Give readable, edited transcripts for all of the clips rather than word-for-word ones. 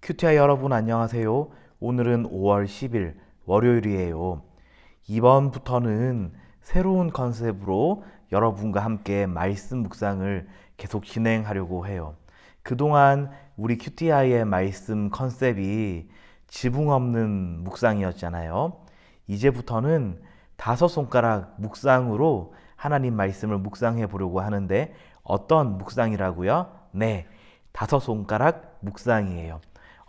큐티아 여러분 안녕하세요. 오늘은 5월 10일 월요일이에요. 이번부터는 새로운 컨셉으로 여러분과 함께 말씀 묵상을 계속 진행하려고 해요. 그동안 우리 큐티아의 말씀 컨셉이 지붕 없는 묵상이었잖아요. 이제부터는 다섯 손가락 묵상으로 하나님 말씀을 묵상해 보려고 하는데 어떤 묵상이라고요? 네, 다섯 손가락 묵상이에요.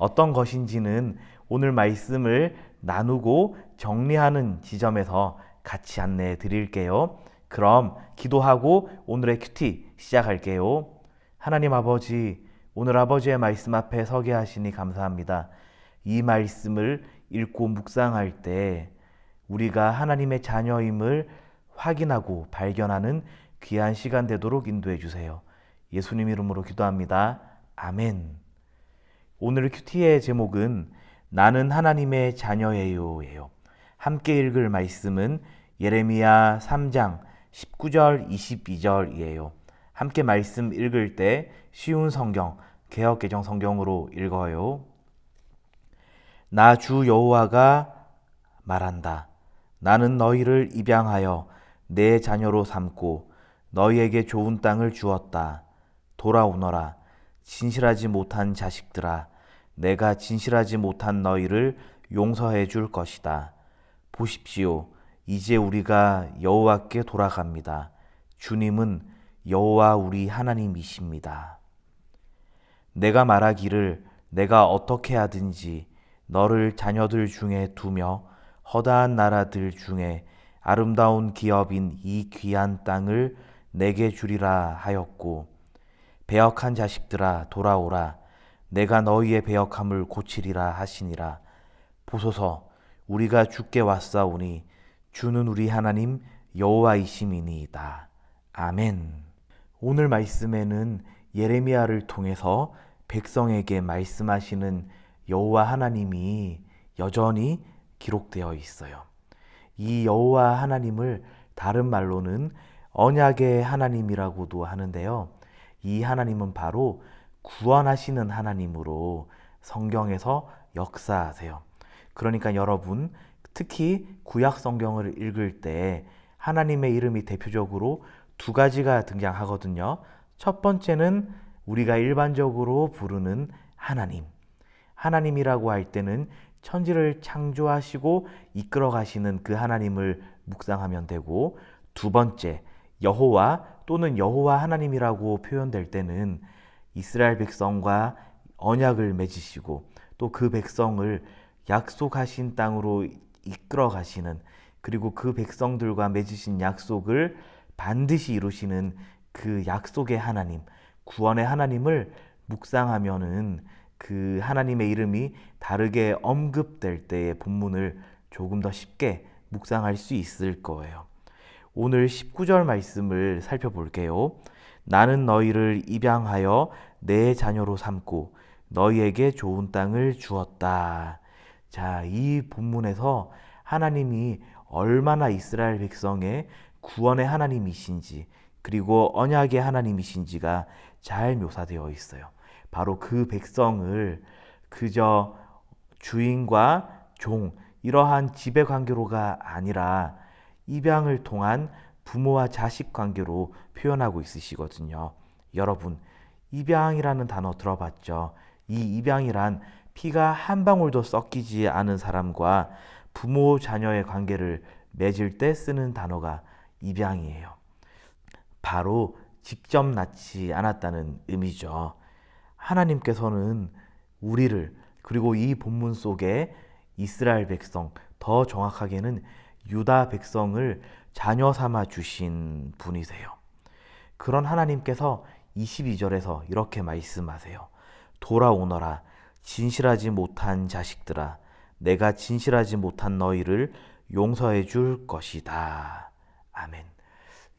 어떤 것인지는 오늘 말씀을 나누고 정리하는 지점에서 같이 안내해 드릴게요. 그럼 기도하고 오늘의 큐티 시작할게요. 하나님 아버지, 오늘 아버지의 말씀 앞에 서게 하시니 감사합니다. 이 말씀을 읽고 묵상할 때 우리가 하나님의 자녀임을 확인하고 발견하는 귀한 시간 되도록 인도해 주세요. 예수님 이름으로 기도합니다. 아멘. 오늘 큐티의 제목은 나는 하나님의 자녀예요예요. 함께 읽을 말씀은 예레미야 3장 19절 22절이에요. 함께 말씀 읽을 때 쉬운 성경, 개역개정 성경으로 읽어요. 나 주 여호와가 말한다. 나는 너희를 입양하여 내 자녀로 삼고 너희에게 좋은 땅을 주었다. 돌아오너라. 진실하지 못한 자식들아, 내가 진실하지 못한 너희를 용서해 줄 것이다. 보십시오. 이제 우리가 여호와께 돌아갑니다. 주님은 여호와 우리 하나님이십니다. 내가 말하기를 내가 어떻게 하든지 너를 자녀들 중에 두며 허다한 나라들 중에 아름다운 기업인 이 귀한 땅을 내게 주리라 하였고, 배역한 자식들아 돌아오라. 내가 너희의 배역함을 고치리라 하시니라. 보소서, 우리가 주께 왔사오니 주는 우리 하나님 여호와이심이니이다. 아멘. 오늘 말씀에는 예레미야를 통해서 백성에게 말씀하시는 여호와 하나님이 여전히 기록되어 있어요. 이 여호와 하나님을 다른 말로는 언약의 하나님이라고도 하는데요. 이 하나님은 바로 구원하시는 하나님으로 성경에서 역사하세요. 그러니까 여러분, 특히 구약 성경을 읽을 때 하나님의 이름이 대표적으로 두 가지가 등장하거든요. 첫 번째는 우리가 일반적으로 부르는 하나님. 하나님이라고 할 때는 천지를 창조하시고 이끌어 가시는 그 하나님을 묵상하면 되고, 두 번째, 여호와 또는 여호와 하나님이라고 표현될 때는 이스라엘 백성과 언약을 맺으시고 또 그 백성을 약속하신 땅으로 이끌어 가시는, 그리고 그 백성들과 맺으신 약속을 반드시 이루시는 그 약속의 하나님, 구원의 하나님을 묵상하면은 그 하나님의 이름이 다르게 언급될 때의 본문을 조금 더 쉽게 묵상할 수 있을 거예요. 오늘 19절 말씀을 살펴볼게요. 나는 너희를 입양하여 내 자녀로 삼고 너희에게 좋은 땅을 주었다. 자, 이 본문에서 하나님이 얼마나 이스라엘 백성의 구원의 하나님이신지, 그리고 언약의 하나님이신지가 잘 묘사되어 있어요. 바로 그 백성을 그저 주인과 종, 이러한 지배 관계로가 아니라 입양을 통한 부모와 자식 관계로 표현하고 있으시거든요. 여러분, 입양이라는 단어 들어봤죠? 이 입양이란 피가 한 방울도 섞이지 않은 사람과 부모 자녀의 관계를 맺을 때 쓰는 단어가 입양이에요. 바로 직접 낳지 않았다는 의미죠. 하나님께서는 우리를, 그리고 이 본문 속에 이스라엘 백성, 더 정확하게는 유다 백성을 자녀 삼아 주신 분이세요. 그런 하나님께서 22절에서 이렇게 말씀하세요. 돌아오너라. 진실하지 못한 자식들아, 내가 진실하지 못한 너희를 용서해 줄 것이다. 아멘.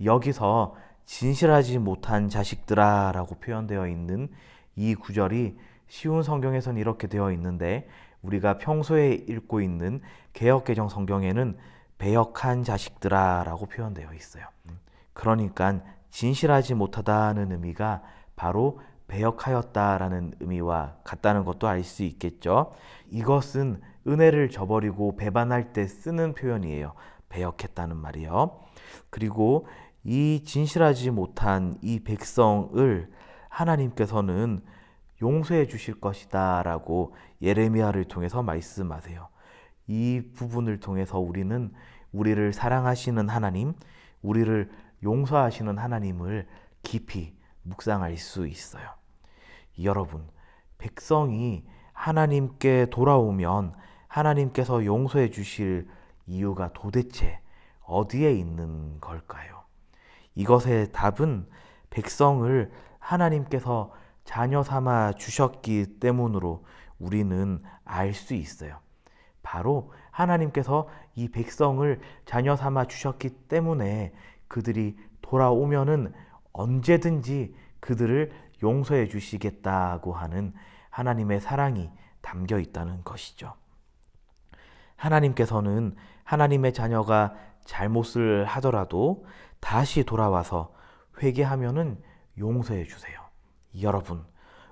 여기서 진실하지 못한 자식들아 라고 표현되어 있는 이 구절이 쉬운 성경에서는 이렇게 되어 있는데, 우리가 평소에 읽고 있는 개역개정 성경에는 배역한 자식들아 라고 표현되어 있어요. 그러니까 진실하지 못하다는 의미가 바로 배역하였다라는 의미와 같다는 것도 알 수 있겠죠. 이것은 은혜를 저버리고 배반할 때 쓰는 표현이에요. 배역했다는 말이요. 그리고 이 진실하지 못한 이 백성을 하나님께서는 용서해 주실 것이다 라고 예레미야를 통해서 말씀하세요. 이 부분을 통해서 우리는 우리를 사랑하시는 하나님, 우리를 용서하시는 하나님을 깊이 묵상할 수 있어요. 여러분, 백성이 하나님께 돌아오면 하나님께서 용서해 주실 이유가 도대체 어디에 있는 걸까요? 이것의 답은 백성을 하나님께서 자녀 삼아 주셨기 때문으로 우리는 알 수 있어요. 바로 하나님께서 이 백성을 자녀 삼아 주셨기 때문에 그들이 돌아오면은 언제든지 그들을 용서해 주시겠다고 하는 하나님의 사랑이 담겨 있다는 것이죠. 하나님께서는 하나님의 자녀가 잘못을 하더라도 다시 돌아와서 회개하면은 용서해 주세요. 여러분,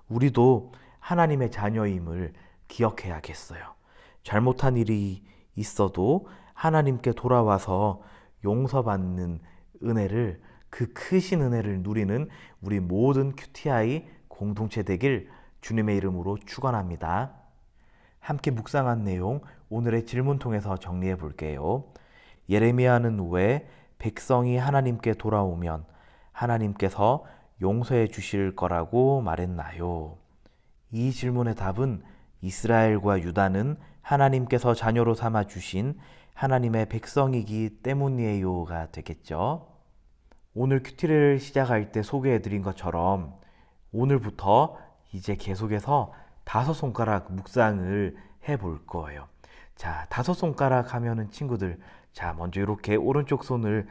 우리도 하나님의 자녀임을 기억해야겠어요. 잘못한 일이 있어도 하나님께 돌아와서 용서받는 은혜를, 그 크신 은혜를 누리는 우리 모든 QTI 공동체 되길 주님의 이름으로 축원합니다. 함께 묵상한 내용 오늘의 질문 통해서 정리해 볼게요. 예레미야는 왜 백성이 하나님께 돌아오면 하나님께서 용서해 주실 거라고 말했나요? 이 질문의 답은 이스라엘과 유다는 하나님께서 자녀로 삼아 주신 하나님의 백성이기 때문이에요가 되겠죠. 오늘 큐티를 시작할 때 소개해 드린 것처럼 오늘부터 이제 계속해서 5손가락 묵상을 해 볼 거예요. 자, 5손가락 하면은 친구들, 자, 먼저 이렇게 오른쪽 손을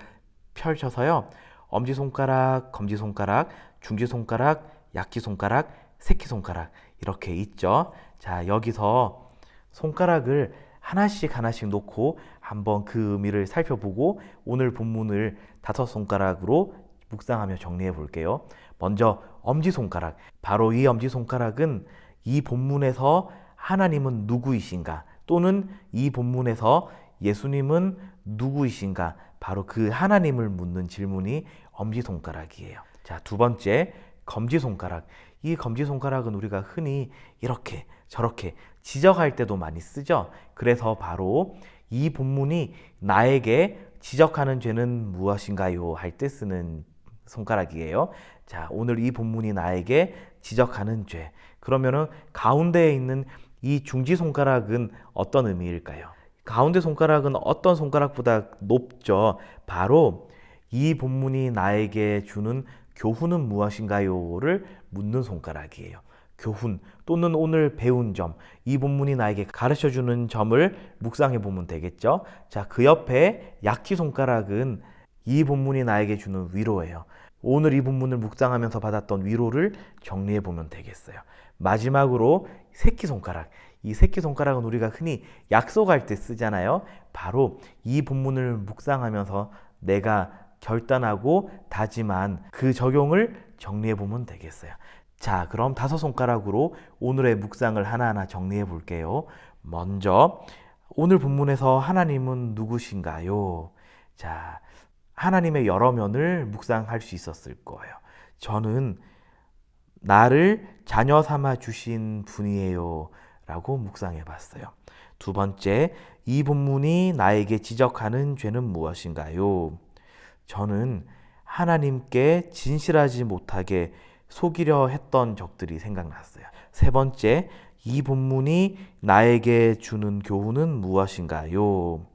펼쳐서요. 엄지손가락, 검지손가락, 중지손가락, 약지손가락, 새끼손가락 이렇게 있죠. 자, 여기서 손가락을 하나씩 하나씩 놓고 한번 그 의미를 살펴보고 오늘 본문을 5손가락으로 묵상하며 정리해 볼게요. 먼저 엄지손가락. 바로 이 엄지손가락은 이 본문에서 하나님은 누구이신가? 또는 이 본문에서 예수님은 누구이신가? 바로 그 하나님을 묻는 질문이 엄지손가락이에요. 자, 두 번째, 검지손가락. 이 검지손가락은 우리가 흔히 이렇게 저렇게 지적할 때도 많이 쓰죠. 그래서 바로 이 본문이 나에게 지적하는 죄는 무엇인가요? 할 때 쓰는 손가락이에요. 자, 오늘 이 본문이 나에게 지적하는 죄. 그러면은 가운데에 있는 이 중지손가락은 어떤 의미일까요? 가운데 손가락은 어떤 손가락보다 높죠. 바로 이 본문이 나에게 주는 교훈은 무엇인가요를 묻는 손가락이에요. 교훈 또는 오늘 배운 점, 이 본문이 나에게 가르쳐주는 점을 묵상해 보면 되겠죠. 자, 그 옆에 약지 손가락은 이 본문이 나에게 주는 위로예요. 오늘 이 본문을 묵상하면서 받았던 위로를 정리해 보면 되겠어요. 마지막으로 새끼손가락. 이 새끼손가락은 우리가 흔히 약속할 때 쓰잖아요. 바로 이 본문을 묵상하면서 내가 결단하고 다짐한 그 적용을 정리해 보면 되겠어요. 자, 그럼 5손가락으로 오늘의 묵상을 하나하나 정리해 볼게요. 먼저 오늘 본문에서 하나님은 누구신가요? 자, 하나님의 여러 면을 묵상할 수 있었을 거예요. 저는 나를 자녀 삼아 주신 분이에요 라고 묵상해 봤어요. 두 번째, 이 본문이 나에게 지적하는 죄는 무엇인가요? 저는 하나님께 진실하지 못하게 속이려 했던 적들이 생각났어요. 세 번째, 이 본문이 나에게 주는 교훈은 무엇인가요?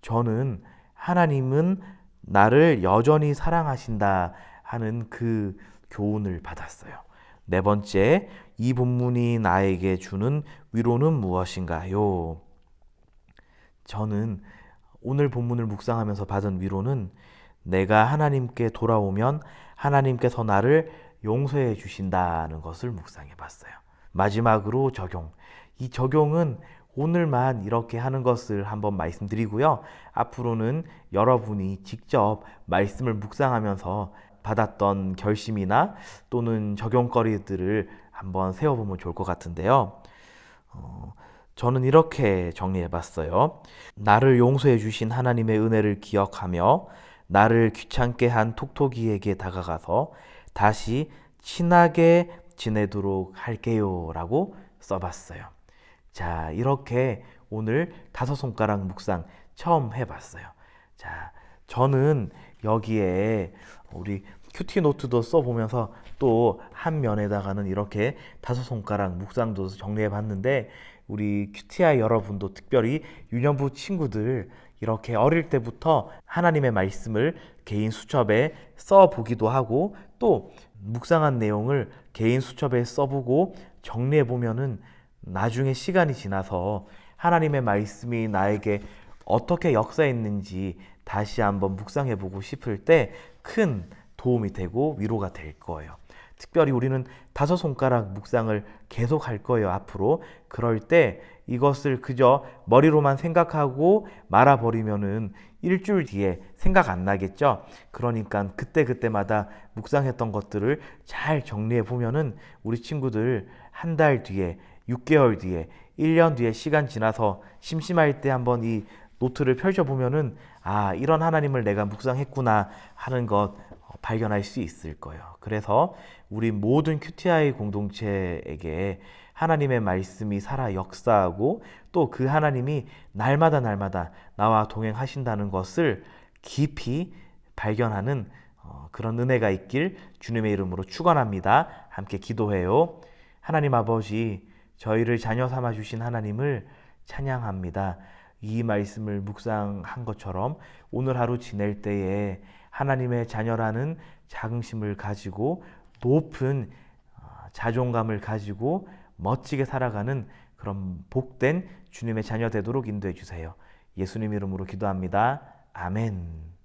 저는 하나님은 나를 여전히 사랑하신다 하는 그 교훈을 받았어요. 네 번째, 이 본문이 나에게 주는 위로는 무엇인가요? 저는 오늘 본문을 묵상하면서 받은 위로는 내가 하나님께 돌아오면 하나님께서 나를 용서해 주신다는 것을 묵상해 봤어요. 마지막으로 적용. 이 적용은 오늘만 이렇게 하는 것을 한번 말씀드리고요. 앞으로는 여러분이 직접 말씀을 묵상하면서 받았던 결심이나 또는 적용거리들을 한번 세워보면 좋을 것 같은데요. 저는 이렇게 정리해봤어요. 나를 용서해 주신 하나님의 은혜를 기억하며 나를 귀찮게 한 톡톡이에게 다가가서 다시 친하게 지내도록 할게요 라고 써봤어요. 자, 이렇게 오늘 다섯 손가락 묵상 처음 해봤어요. 자, 저는 여기에 우리 큐티 노트도 써보면서 또 한 면에다가는 이렇게 다섯 손가락 묵상도 정리해 봤는데, 우리 큐티아이 여러분도 특별히 유년부 친구들 이렇게 어릴 때부터 하나님의 말씀을 개인 수첩에 써보기도 하고 또 묵상한 내용을 개인 수첩에 써보고 정리해 보면은 나중에 시간이 지나서 하나님의 말씀이 나에게 어떻게 역사했는지 다시 한번 묵상해 보고 싶을 때 큰 도움이 되고 위로가 될 거예요. 특별히 우리는 다섯 손가락 묵상을 계속 할 거예요, 앞으로. 그럴 때 이것을 그저 머리로만 생각하고 말아버리면은 일주일 뒤에 생각 안 나겠죠? 그러니까 그때그때마다 묵상했던 것들을 잘 정리해 보면은 우리 친구들 한 달 뒤에, 6개월 뒤에, 1년 뒤에 시간 지나서 심심할 때 한번 이 노트를 펼쳐보면은 아, 이런 하나님을 내가 묵상했구나 하는 것 발견할 수 있을 거예요. 그래서 우리 모든 큐티아이 공동체에게 하나님의 말씀이 살아 역사하고 또 그 하나님이 날마다 나와 동행하신다는 것을 깊이 발견하는 그런 은혜가 있길 주님의 이름으로 축원합니다. 함께 기도해요. 하나님 아버지, 저희를 자녀 삼아 주신 하나님을 찬양합니다. 이 말씀을 묵상한 것처럼 오늘 하루 지낼 때에 하나님의 자녀라는 자긍심을 가지고 높은 자존감을 가지고 멋지게 살아가는 그런 복된 주님의 자녀 되도록 인도해 주세요. 예수님 이름으로 기도합니다. 아멘.